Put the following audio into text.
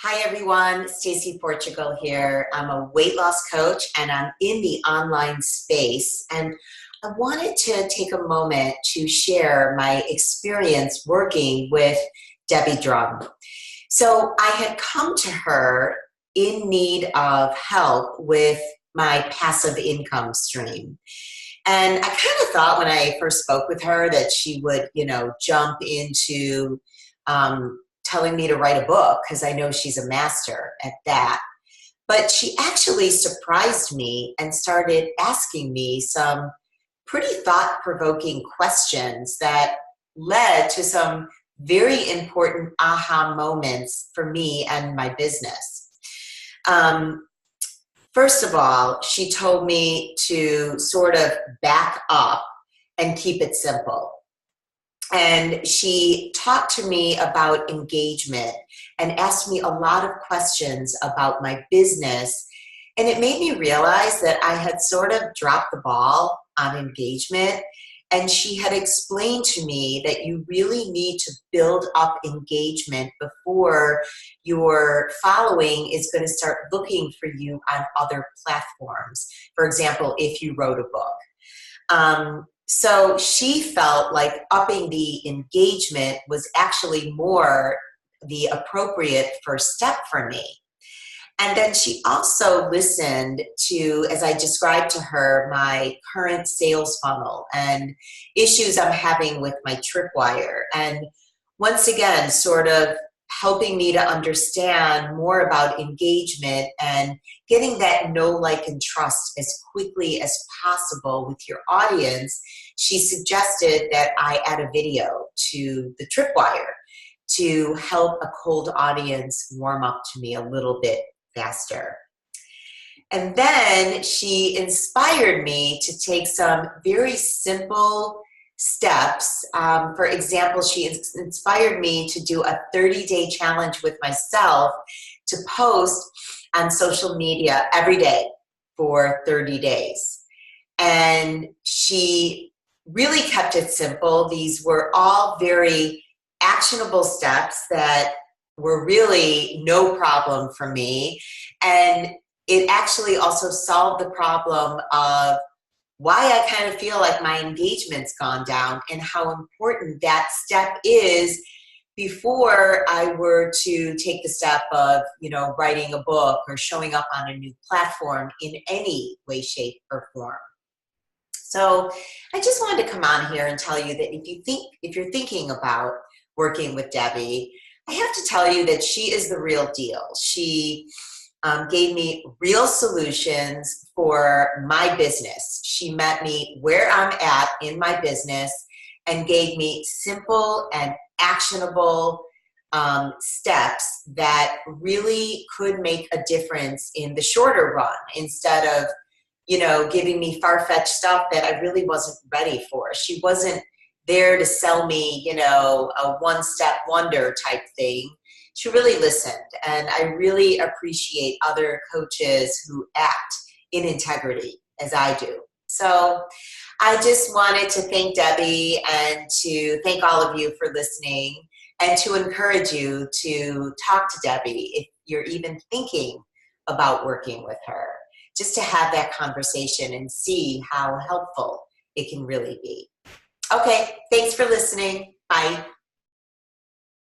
Hi everyone, Stacey Portugal here. I'm a weight loss coach and I'm in the online space, and I wanted to take a moment to share my experience working with Debbie Drum. So I had come to her in need of help with my passive income stream. And I kind of thought when I first spoke with her that she would, jump into telling me to write a book, because I know she's a master at that. But she actually surprised me and started asking me some pretty thought-provoking questions that led to some very important aha moments for me and my business. First of all, she told me to sort of back up and keep it simple. And she talked to me about engagement and asked me a lot of questions about my business. And it made me realize that I had sort of dropped the ball on engagement. And she had explained to me that you really need to build up engagement before your following is going to start looking for you on other platforms. For example, if you wrote a book. So she felt like upping the engagement was actually more the appropriate first step for me. And then she also listened to, as I described to her, my current sales funnel and issues I'm having with my tripwire. And once again, sort of helping me to understand more about engagement and getting that know, like, and trust as quickly as possible with your audience. She suggested that I add a video to the tripwire to help a cold audience warm up to me a little bit faster. And then she inspired me to take some very simple steps. For example, she inspired me to do a 30-day challenge with myself to post on social media every day for 30 days. And she really kept it simple. These were all very actionable steps that were really no problem for me. And it actually also solved the problem of why I kind of feel like my engagement's gone down and how important that step is before I were to take the step of, writing a book or showing up on a new platform in any way, shape, or form. So I just wanted to come on here and tell you that if you're thinking about working with Debbie, I have to tell you that she is the real deal. She gave me real solutions for my business. She met me where I'm at in my business and gave me simple and actionable steps that really could make a difference in the shorter run, instead of, giving me far-fetched stuff that I really wasn't ready for. She wasn't there to sell me, a one-step wonder type thing. She really listened, and I really appreciate other coaches who act in integrity as I do. So I just wanted to thank Debbie and to thank all of you for listening, and to encourage you to talk to Debbie if you're even thinking about working with her, just to have that conversation and see how helpful it can really be. Okay, thanks for listening. Bye.